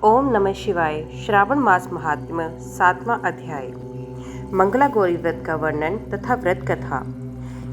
ओम नमः शिवाय। श्रावण मास महात्म्य 7वां अध्याय। मंगला गौरी व्रत का वर्णन तथा व्रत कथा।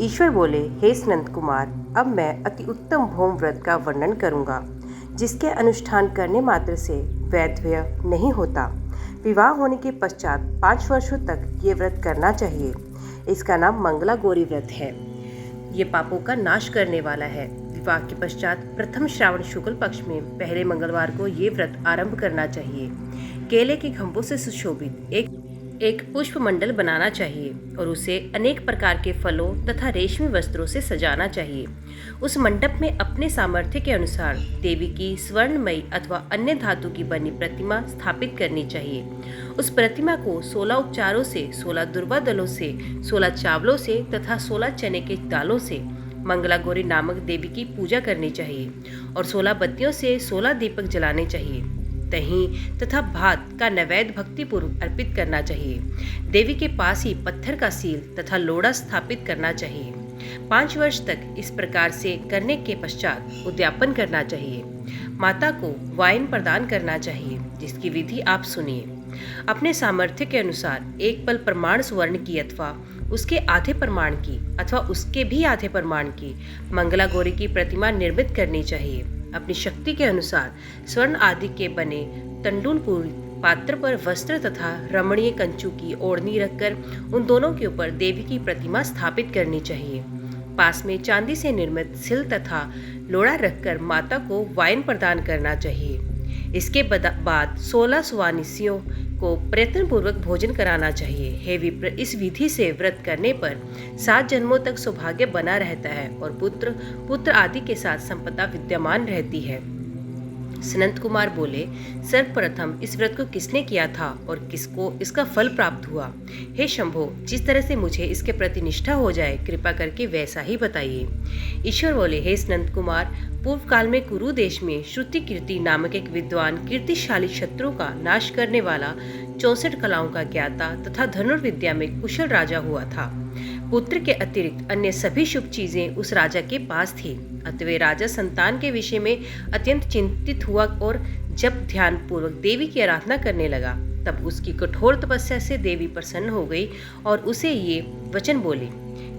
ईश्वर बोले, हे स्नंद कुमार, अब मैं अति उत्तम भौम व्रत का वर्णन करूंगा, जिसके अनुष्ठान करने मात्र से वैधव्य नहीं होता। विवाह होने के पश्चात 5 वर्षों तक ये व्रत करना चाहिए। इसका नाम मंगला गौरी व्रत है। ये पापों का नाश करने वाला है। विवाह के पश्चात प्रथम श्रावण शुक्ल पक्ष में पहले मंगलवार को ये व्रत आरंभ करना चाहिए। केले के खंभों से सुशोभित एक पुष्प मंडल बनाना चाहिए और उसे अनेक प्रकार के फलों तथा रेशमी वस्त्रों से सजाना चाहिए। उस मंडप में अपने सामर्थ्य के अनुसार देवी की स्वर्णमयी अथवा अन्य धातु की बनी प्रतिमा स्थापित करनी चाहिए। उस प्रतिमा को 16 उपचारों से, 16 दुर्वा दलों से, 16 चावलों से तथा 16 चने के दालों से मंगला गौरी नामक देवी की पूजा करनी चाहिए और 16 बत्तियों से 16 दीपक जलाने चाहिए। दही तथा भात का नैवेद्य भक्तिपूर्वक अर्पित करना चाहिए। देवी के पास ही पत्थर का सील तथा लोड़ा स्थापित करना चाहिए। 5 वर्ष तक इस प्रकार से करने के पश्चात उद्यापन करना चाहिए। माता को वाइन प्रदान करना चाहिए, जिसकी विधि आप सुनिए। अपने सामर्थ्य के अनुसार एक पल प्रमाण स्वर्ण की अथवा उसके आधे प्रमाण की अथवा उसके भी आधे प्रमाण की मंगला गौरी की प्रतिमा निर्मित करनी चाहिए। अपनी शक्ति के अनुसार स्वर्ण आदि के बने तंडुलपूर्ण पात्र पर वस्त्र तथा रमणीय कंचू की ओढ़नी रखकर उन दोनों के ऊपर देवी की प्रतिमा स्थापित करनी चाहिए। पास में चांदी से निर्मित सिल तथा लोड़ा रखकर माता को वाइन प्रदान करना चाहिए। इसके बाद 16 सुवानिसियों को प्रयत्नपूर्वक भोजन कराना चाहिए। हे विप्र, इस विधि से व्रत करने पर 7 जन्मों तक सौभाग्य बना रहता है और पुत्र आदि के साथ संपदा विद्यमान रहती है। सनंत कुमार बोले, सर्वप्रथम इस व्रत को किसने किया था और किसको इसका फल प्राप्त हुआ? हे शंभो, जिस तरह से मुझे इसके प्रति निष्ठा हो जाए, कृपा करके वैसा ही बताइए। ईश्वर बोले, हे सनंत कुमार, पूर्व काल में कुरु देश में श्रुति कीर्ति नामक एक विद्वान कीर्तिशाली शत्रु का नाश करने वाला 64 कलाओं का ज्ञाता तथा धनुर्विद्या में कुशल राजा हुआ था। पुत्र के अतिरिक्त अन्य सभी शुभ चीजें उस राजा के पास थी। अतः राजा संतान के विषय में अत्यंत चिंतित हुआ और जब ध्यान पूर्वक देवी की आराधना करने लगा, तब उसकी कठोर तपस्या से देवी प्रसन्न हो गई और उसे ये वचन बोली,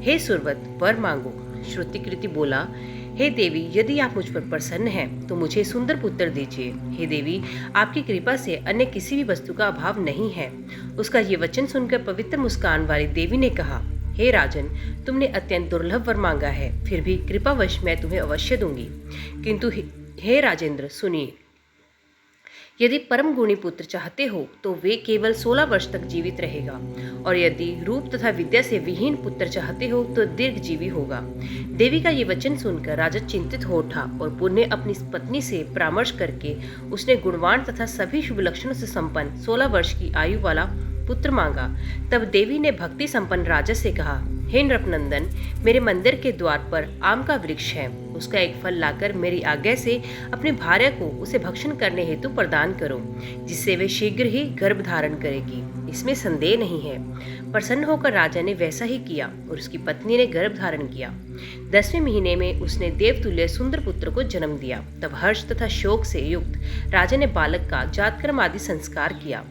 हे सुरवत, वर मांगो। श्रुतिकृति बोला, हे देवी, यदि आप मुझ पर प्रसन्न हैं तो मुझे सुंदर पुत्र दीजिए। हे देवी, आपकी कृपा से अन्य किसी भी वस्तु का अभाव नहीं है। उसका ये वचन सुनकर पवित्र मुस्कान वाली देवी ने कहा, हे राजन, तुमने अत्यंत दुर्लभ वर मांगा है, फिर भी कृपावश मैं तुम्हें अवश्य दूंगी। किंतु हे राजेंद्र, सुनिए, यदि परम गुणी पुत्र चाहते हो तो वे केवल 16 वर्ष तक जीवित रहेगा, और यदि रूप तथा विद्या से विहीन पुत्र चाहते हो तो दीर्घजीवी होगा। देवी का ये वचन सुनकर राजा चिंतित हो उठा और पुनः अपनी पत्नी से परामर्श करके उसने गुणवान तथा सभी शुभ लक्षणों से संपन्न 16 वर्ष की आयु वाला पुत्र मांगा। तब देवी ने भक्ति संपन्न राजा से कहा, हे नृपनंदन, मेरे मंदिर के द्वार पर आम का वृक्ष है, उसका एक फल लाकर मेरी आज्ञा से अपनी भार्या को उसे भक्षण करने हेतु प्रदान करो, जिससे वे शीघ्र ही गर्भ धारण करेगी। इसमें संदेह नहीं है। प्रसन्न होकर राजा ने वैसा ही किया और उसकी पत्नी ने गर्भ धारण किया। 10वें महीने में उसने देवतुल्य सुंदर पुत्र को जन्म दिया। तब हर्ष तथा शोक से युक्त राजा ने बालक का जातकर्म आदि संस्कार किया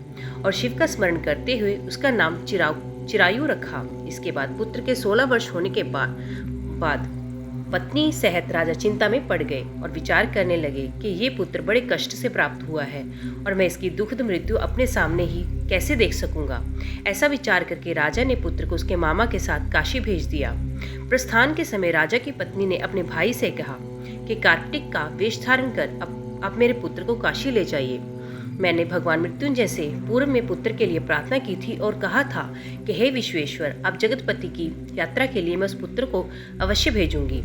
और शिव का स्मरण करते हुए उसका नाम चिरायु रखा। इसके बाद पुत्र के 16 वर्ष होने के बाद पत्नी सहित राजा चिंता में पड़ गए और विचार करने लगे कि ये पुत्र बड़े कष्ट से प्राप्त हुआ है और मैं इसकी दुखद मृत्यु अपने सामने ही कैसे देख सकूंगा। ऐसा विचार करके राजा ने पुत्र को उसके मामा के साथ काशी भेज दिया। प्रस्थान के समय राजा की पत्नी ने अपने भाई से कहा कि कार्तिक का वेश धारण कर अब मेरे पुत्र को काशी ले जाइए। मैंने भगवान मृत्युंजय से पूर्व में पुत्र के लिए प्रार्थना की थी और कहा था कि हे विश्वेश्वर, अब जगतपति की यात्रा के लिए मैं उस पुत्र को अवश्य भेजूंगी।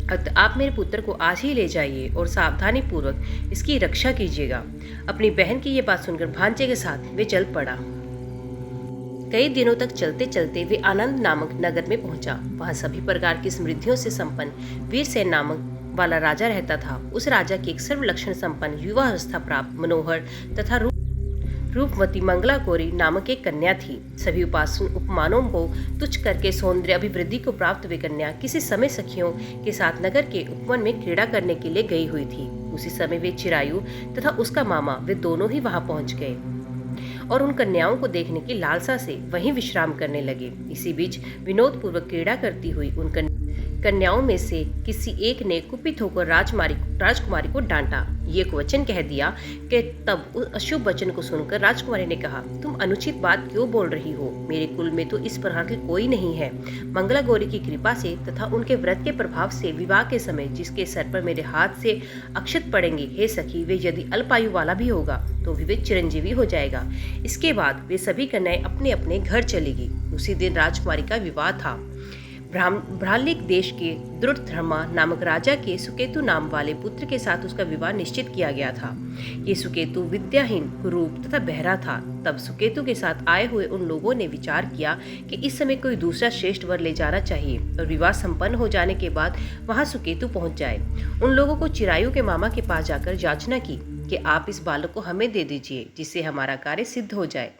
अतः आप मेरे पुत्र को आज ही ले जाइए और सावधानी पूर्वक इसकी रक्षा कीजिएगा। अपनी बहन की यह बात सुनकर भांजे के साथ वे चल पड़ा। कई दिनों तक चलते चलते वे आनंद नामक नगर में पहुंचा। वहां सभी प्रकार की समृद्धियों से संपन्न वीरसेन नामक वाला राजा रहता था। उस राजा की एक सर्व लक्षण संपन्न युवा अवस्था प्राप्त मनोहर तथा रूपवती मंगला गौरी नामक एक कन्या थी। सभी उपमानों को तुच्छ करके सौंदर्य अभिवृद्धि को प्राप्त वे कन्या किसी समय सखियों के साथ नगर के उपवन में क्रीड़ा करने के लिए गई हुई थी। उसी समय वे चिरायु तथा उसका मामा वे दोनों ही वहां पहुंच गए और उन कन्याओं को देखने की लालसा से वहीं विश्राम करने लगे। इसी बीच विनोद पूर्वक क्रीड़ा करती हुई उन कन्याओं में से किसी एक ने कुपित होकर राजकुमारी को डांटा। ये एक वचन कह दिया कि तब उस अशुभ वचन को सुनकर राजकुमारी ने कहा, तुम अनुचित बात क्यों बोल रही हो? मेरे कुल में तो इस प्रकार के कोई नहीं है। मंगला गौरी की कृपा से तथा उनके व्रत के प्रभाव से विवाह के समय जिसके सर पर मेरे हाथ से अक्षत पड़ेंगे, हे सखी, वे यदि अल्पायु वाला भी होगा तो भी वे चिरंजीवी हो जाएगा। इसके बाद वे सभी कन्याएं अपने अपने घर चलेगी। उसी दिन राजकुमारी का विवाह था। भ्रालिक देश के द्रुतधर्मा नामक राजा के सुकेतु नाम वाले पुत्र के साथ उसका विवाह निश्चित किया गया था। ये सुकेतु विद्याहीन, कुरूप तथा बहरा था। तब सुकेतु के साथ आए हुए उन लोगों ने विचार किया कि इस समय कोई दूसरा श्रेष्ठ वर ले जाना चाहिए और विवाह संपन्न हो जाने के बाद वहां सुकेतु पहुंच जाए। उन लोगों को चिरायु के मामा के पास जाकर याचना की कि आप इस बालक को हमें दे दीजिए जिससे हमारा कार्य सिद्ध हो जाए।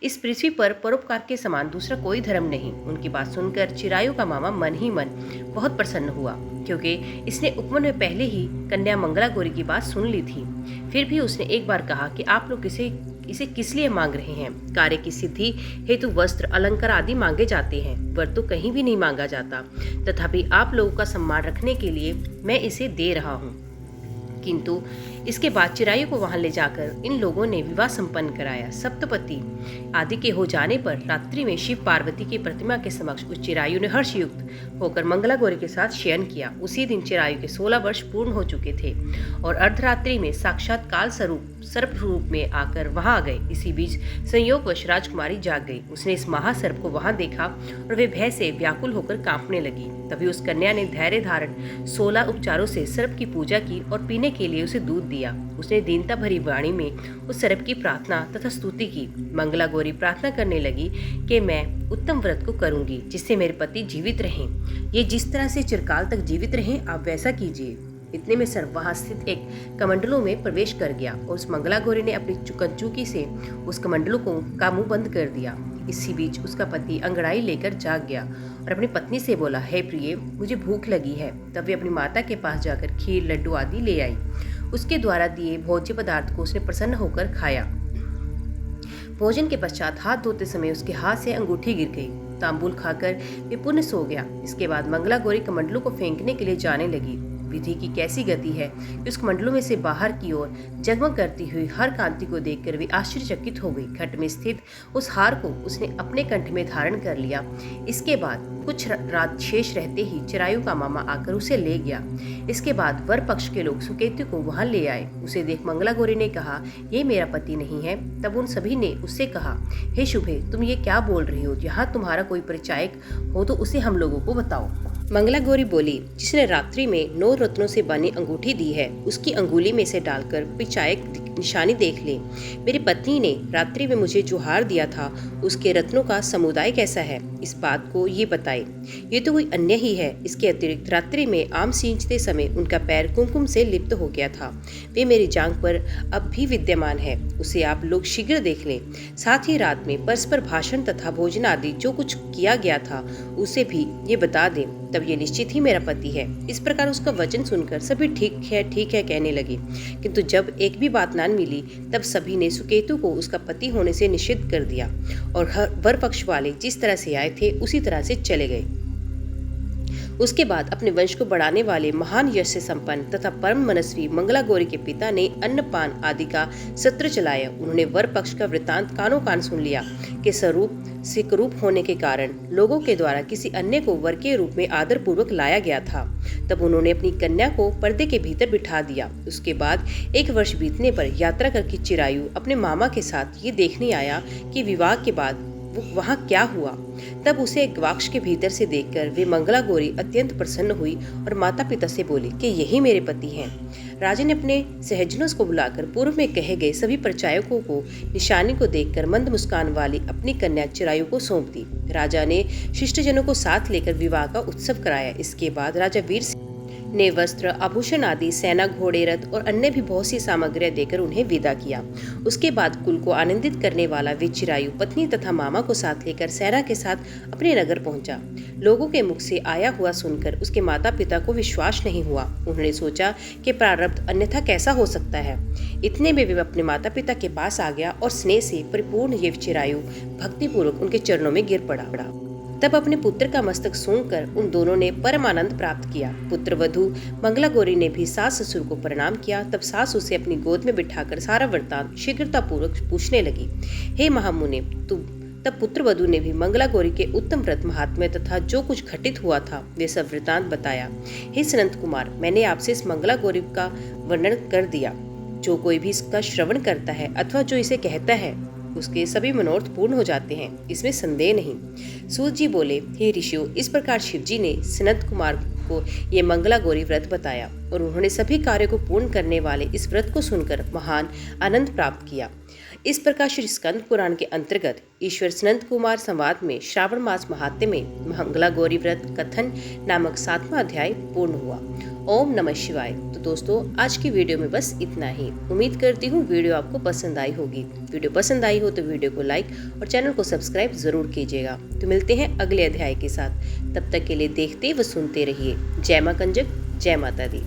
इस पृथ्वी पर परोपकार के समान दूसरा कोई धर्म नहीं। उनकी बात सुनकर चिरायु का मामा मन ही मन बहुत प्रसन्न हुआ, क्योंकि इसने उपवन में पहले ही कन्या मंगला गौरी की बात सुन ली थी। फिर भी उसने एक बार कहा कि आप लोग इसे किस लिए मांग रहे हैं? कार्य की सिद्धि हेतु वस्त्र, अलंकार आदि मांगे जाते हैं, वर तो कहीं भी नहीं मांगा जाता। तथापि आप लोगों का सम्मान रखने के लिए मैं इसे दे रहा हूँ। किंतु इसके बाद चिरायु को वहां ले जाकर इन लोगों ने विवाह संपन्न कराया। सप्तपति आदि के हो जाने पर रात्रि में शिव पार्वती की प्रतिमा के समक्ष उस चिरायु ने हर्षयुक्त होकर मंगला गौरी के साथ शयन किया। उसी दिन चिरायु के 16 वर्ष पूर्ण हो चुके थे और अर्धरात्रि में साक्षात काल स्वरूप सर्प रूप में आकर वहां आ गए। इसी बीच संयोगवश राजकुमारी जाग गई। उसने इस महासर्प को वहां देखा और वे भय से व्याकुल होकर कांपने लगी। तभी उस कन्या ने धैर्य धारण 16 उपचारों से सर्प की पूजा की और पीने के लिए उसे दूध दिया। उसने दीनता भरी वाणी में उस सर्प की प्रार्थना तथा स्तुति की। मंगला गौरी प्रार्थना करने लगी कि मैं उत्तम व्रत को करूंगी जिससे मेरे पति जीवित रहें। ये जिस तरह से चिरकाल तक जीवित रहें, आप वैसा कीजिए। इतने में सर्प वहां स्थित एक कमंडलों में प्रवेश कर गया और उस मंगला गौरी ने अपनी कंचुकी से उस कमंडलों का मुंह बंद कर दिया। इसी बीच उसका पति अंगड़ाई लेकर जाग गया और अपनी पत्नी से बोला, हे प्रिय, मुझे भूख लगी है। तब वे अपनी माता के पास जाकर खीर, लड्डू आदि ले आई। उसके द्वारा दिए भोज्य पदार्थ को उसने प्रसन्न होकर खाया। भोजन के पश्चात हाथ धोते समय उसके हाथ से अंगूठी गिर गई। तांबूल खाकर वे पुनः सो गया। इसके बाद मंगला गौरी कमंडलों को फेंकने के लिए जाने लगी। विधि की कैसी गति है कि उस कमंडलों में से बाहर की ओर जगमग करती हुई हर कांति को देखकर वे आश्चर्यचकित हो गई। घट में स्थित उस हार को उसने अपने कंठ में धारण कर लिया। इसके बाद कुछ रात शेष रहते ही चिरायु का मामा आकर उसे ले गया। इसके बाद वर पक्ष के लोग सुकेतु को वहां ले आए। उसे देख मंगला गौरी ने कहा, ये मेरा पति नहीं है। तब उन सभी ने उससे कहा, हे शुभे, तुम ये क्या बोल रही हो? यहाँ तुम्हारा कोई परिचायक हो तो उसे हम लोगों को बताओ। मंगला गौरी बोली, जिसने रात्रि में 9 रत्नों से बनी अंगूठी दी है उसकी अंगुली में से डालकर परिचायक निशानी देख ले। मेरी पत्नी ने रात्रि में मुझे जो हार दिया था उसके रत्नों का समुदाय कैसा है, इस बात को ये बताए। ये तो कोई अन्य ही है। इसके अतिरिक्त रात्रि में आम सींचते समय उनका पैर कुमकुम से लिप्त हो गया था। वे मेरी जांघ पर अब भी विद्यमान है। उसे आप लोग शीघ्र देख लें। साथ ही रात में परस्पर भाषण तथा भोजन आदि जो कुछ किया गया था उसे भी ये बता दें। तब ये निश्चित ही मेरा पति है। इस प्रकार उसका वचन सुनकर सभी ठीक है कहने लगे। किंतु जब एक भी बात ना मिली तब सभी ने सुकेतु को उसका पति होने से निषिद्ध कर दिया और वर पक्ष वाले जिस तरह से आए थे उसी तरह से चले गए। उसके बाद अपने वंश को बढ़ाने वाले महान यश से संपन्न तथा परम मनस्वी मंगला गौरी के पिता ने अन्नपान आदि का सत्र चलाया। उन्होंने वर पक्ष का वृतांत कानों कान सुन लिया कि स्वरूप से कुरूप होने के कारण लोगों के द्वारा किसी अन्य को वर के रूप में आदर पूर्वक लाया गया था। तब उन्होंने अपनी कन्या को पर्दे के भीतर बिठा दिया। उसके बाद 1 वर्ष बीतने पर यात्रा करके चिरायु अपने मामा के साथ ये देखने आया कि विवाह के बाद वहाँ क्या हुआ। तब उसे एक गवाक्ष के भीतर से देखकर वे मंगला गौरी अत्यंत प्रसन्न हुई और माता पिता से बोली कि यही मेरे पति हैं। राजा ने अपने सहजनों को बुलाकर पूर्व में कहे गए सभी परिचायकों को निशानी को देखकर मंद मुस्कान वाली अपनी कन्या चिरायु को सौंप दी। राजा ने शिष्टजनों को साथ लेकर विवाह का उत्सव कराया। इसके बाद राजा वीर ने वस्त्र, आभूषण आदि, सेना, घोड़े, रथ और अन्य भी बहुत सी सामग्रियां देकर उन्हें विदा किया। उसके बाद कुल को आनंदित करने वाला वे चिरायु पत्नी तथा मामा को साथ लेकर सेना के साथ अपने नगर पहुंचा। लोगों के मुख से आया हुआ सुनकर उसके माता पिता को विश्वास नहीं हुआ। उन्होंने सोचा कि प्रारब्ध अन्यथा कैसा हो सकता है। इतने में वे अपने माता पिता के पास आ गया और स्नेह से परिपूर्ण ये चिरायु भक्तिपूर्वक उनके चरणों में गिर पड़ा। तब अपने पुत्र का मस्तक सूंघकर उन दोनों ने परम आनंद प्राप्त किया। पुत्र वधू मंगला गौरी ने भी सास ससुर को प्रणाम किया। तब सास उसे अपनी गोद में बिठाकर सारा वृत्तांत शीघ्रतापूर्वक पूछने लगी। हे महामुने, तब पुत्र वधू ने भी मंगला गौरी के उत्तम व्रत महात्म्य तथा जो कुछ घटित हुआ था वे सब वृत्तांत बताया। हे सनत कुमार, मैंने आपसे इस मंगला गौरी का वर्णन कर दिया। जो कोई भी इसका श्रवण करता है अथवा जो इसे कहता है उसके सभी मनोरथ पूर्ण हो जाते हैं, इसमें संदेह नहीं। सूत जी बोले, हे ऋषियों, इस प्रकार शिवजी ने सनत कुमार को ये मंगला गौरी व्रत बताया और उन्होंने सभी कार्यों को पूर्ण करने वाले इस व्रत को सुनकर महान आनंद प्राप्त किया। इस प्रकार श्री स्कंद पुराण के अंतर्गत ईश्वर सनत कुमार संवाद में श्रावण मास महात्म्य में मंगला गौरी व्रत कथन नामक 7वां अध्याय पूर्ण हुआ। ओम नमः शिवाय। तो दोस्तों, आज की वीडियो में बस इतना ही। उम्मीद करती हूँ वीडियो आपको पसंद आई होगी। वीडियो पसंद आई हो तो वीडियो को लाइक और चैनल को सब्सक्राइब जरूर कीजिएगा। तो मिलते हैं अगले अध्याय के साथ। तब तक के लिए देखते व सुनते रहिए। जय मां कंजक, जय माता दी।